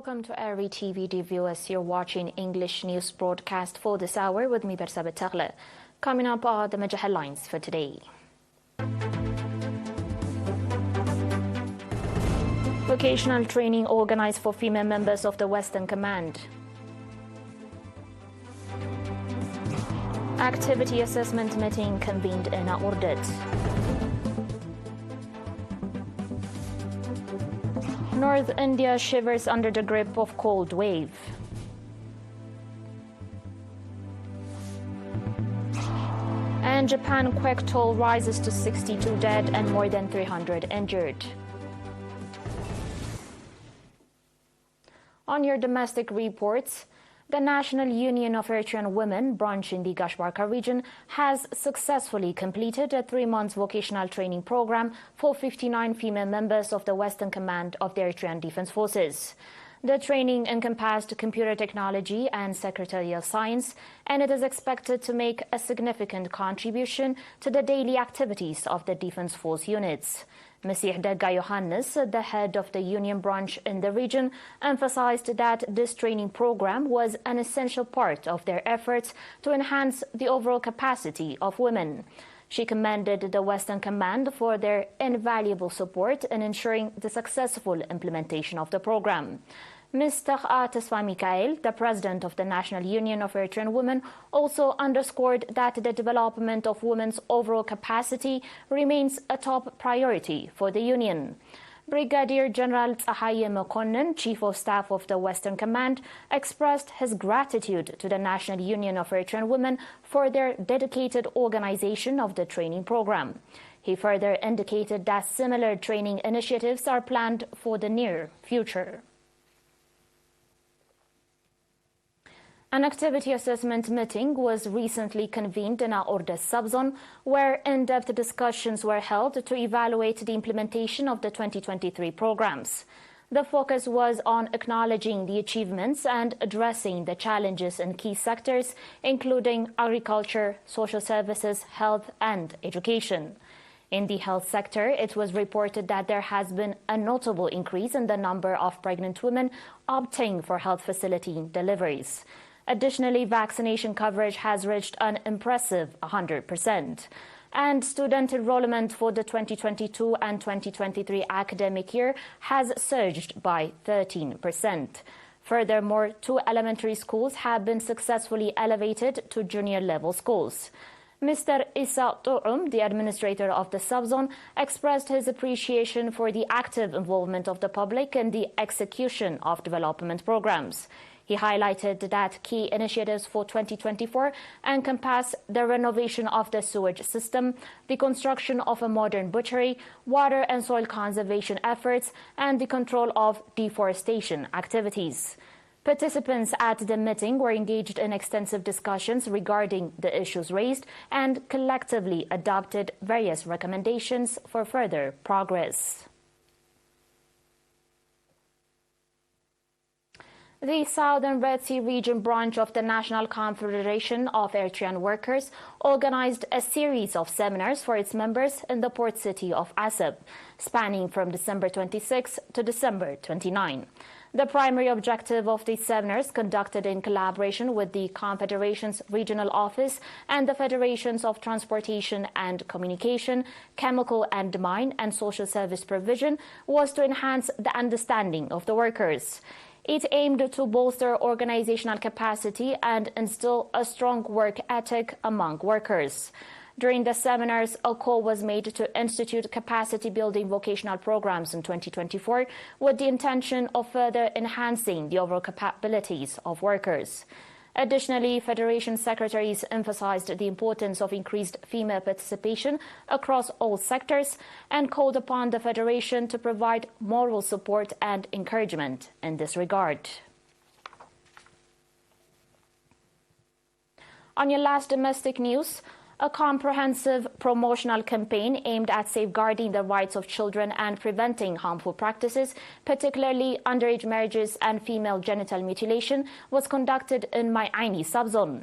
Welcome to ERi-TV viewers. You're watching English news broadcast for this hour with me, Bersabet Tagle. Coming up are the major headlines for today. Vocational training organized for female members of the Western Command. Activity assessment meeting convened in Aurdet. North India shivers under the grip of cold wave. And Japan quake toll rises to 62 dead and more than 300 injured. On your domestic reports, the National Union of Eritrean Women, branch in the Gashbarka region, has successfully completed a 3-month vocational training program for 59 female members of the Western Command of the Eritrean Defense Forces. The training encompassed computer technology and secretarial science, and it is expected to make a significant contribution to the daily activities of the Defense Force units. Mr. Dega Johannes, the head of the union branch in the region, emphasized that this training program was an essential part of their efforts to enhance the overall capacity of women. She commended the Western Command for their invaluable support in ensuring the successful implementation of the program. Mr. Tesfa Mikael, the president of the National Union of Eritrean Women, also underscored that the development of women's overall capacity remains a top priority for the union. Brigadier General Tsahaye Mekonnen, Chief of Staff of the Western Command, expressed his gratitude to the National Union of Eritrean Women for their dedicated organization of the training program. He further indicated that similar training initiatives are planned for the near future. An activity assessment meeting was recently convened in Aurdet subzone, where in-depth discussions were held to evaluate the implementation of the 2023 programs. The focus was on acknowledging the achievements and addressing the challenges in key sectors, including agriculture, social services, health, and education. In the health sector, it was reported that there has been a notable increase in the number of pregnant women opting for health facility deliveries. Additionally, vaccination coverage has reached an impressive 100%. And student enrollment for the 2022 and 2023 academic year has surged by 13%. Furthermore, 2 elementary schools have been successfully elevated to junior level schools. Mr. Issa Touum, the administrator of the subzone, expressed his appreciation for the active involvement of the public in the execution of development programs. He highlighted that key initiatives for 2024 encompass the renovation of the sewage system, the construction of a modern butchery, water and soil conservation efforts, and the control of deforestation activities. Participants at the meeting were engaged in extensive discussions regarding the issues raised and collectively adopted various recommendations for further progress. The Southern Red Sea region branch of the National Confederation of Eritrean Workers organized a series of seminars for its members in the port city of Asab, spanning from December 26 to December 29. The primary objective of these seminars, conducted in collaboration with the Confederation's regional office and the Federations of Transportation and Communication, Chemical and Mine, and Social Service Provision, was to enhance the understanding of the workers. It aimed to bolster organizational capacity and instill a strong work ethic among workers. During the seminars, a call was made to institute capacity-building vocational programs in 2024 with the intention of further enhancing the overall capabilities of workers. Additionally, Federation secretaries emphasized the importance of increased female participation across all sectors and called upon the Federation to provide moral support and encouragement in this regard. On your last domestic news, a comprehensive promotional campaign aimed at safeguarding the rights of children and preventing harmful practices, particularly underage marriages and female genital mutilation, was conducted in Mai Aini subzone.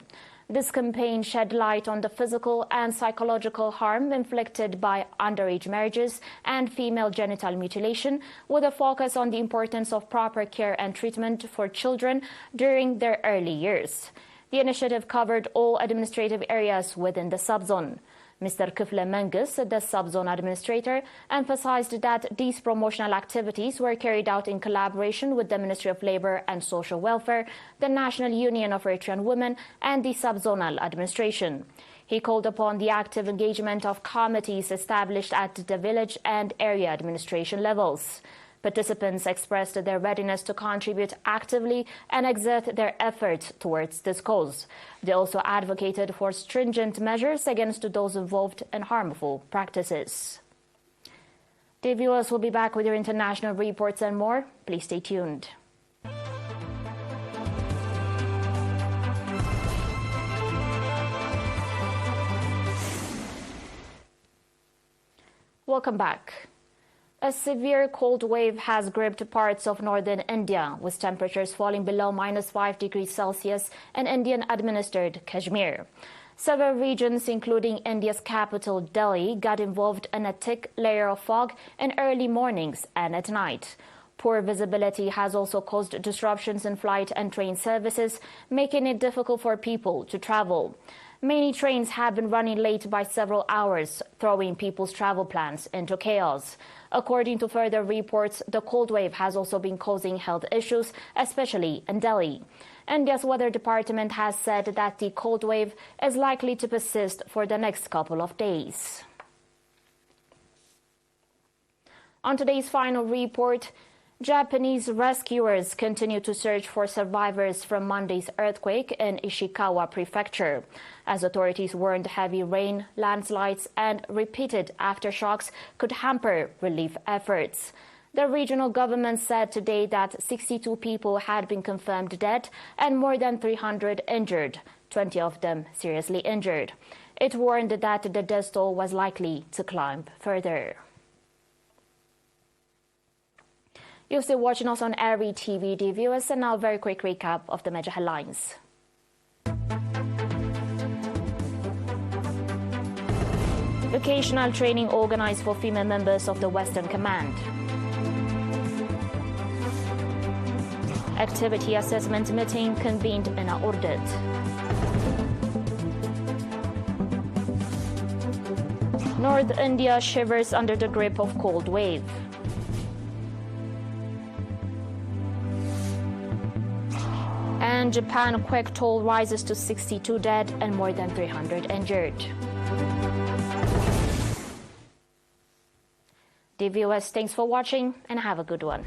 This campaign shed light on the physical and psychological harm inflicted by underage marriages and female genital mutilation, with a focus on the importance of proper care and treatment for children during their early years. The initiative covered all administrative areas within the subzone. Mr. Kifle Mengus, the subzone administrator, emphasized that these promotional activities were carried out in collaboration with the Ministry of Labour and Social Welfare, the National Union of Eritrean Women, and the subzonal administration. He called upon the active engagement of committees established at the village and area administration levels. Participants expressed their readiness to contribute actively and exert their efforts towards this cause. They also advocated for stringent measures against those involved in harmful practices. Dear viewers, we'll be back with your international reports and more. Please stay tuned. Welcome back. A severe cold wave has gripped parts of northern India, with temperatures falling below -5 degrees Celsius in Indian-administered Kashmir. Several regions, including India's capital, Delhi, got involved in a thick layer of fog in early mornings and at night. Poor visibility has also caused disruptions in flight and train services, making it difficult for people to travel. Many trains have been running late by several hours, throwing people's travel plans into chaos. According to further reports, the cold wave has also been causing health issues, especially in Delhi. India's weather department has said that the cold wave is likely to persist for the next couple of days. On today's final report, Japanese rescuers continue to search for survivors from Monday's earthquake in Ishikawa Prefecture, as authorities warned heavy rain, landslides, and repeated aftershocks could hamper relief efforts. The regional government said today that 62 people had been confirmed dead and more than 300 injured, 20 of them seriously injured. It warned that the death toll was likely to climb further. You're still watching us on ERi-TV, dear viewers, and now a very quick recap of the major headlines. Vocational training organized for female members of the Western Command. Activity assessment meeting convened in Ordet. North India shivers under the grip of cold wave. And Japan quake toll rises to 62 dead and more than 300 injured. Dear viewers, thanks for watching and have a good one.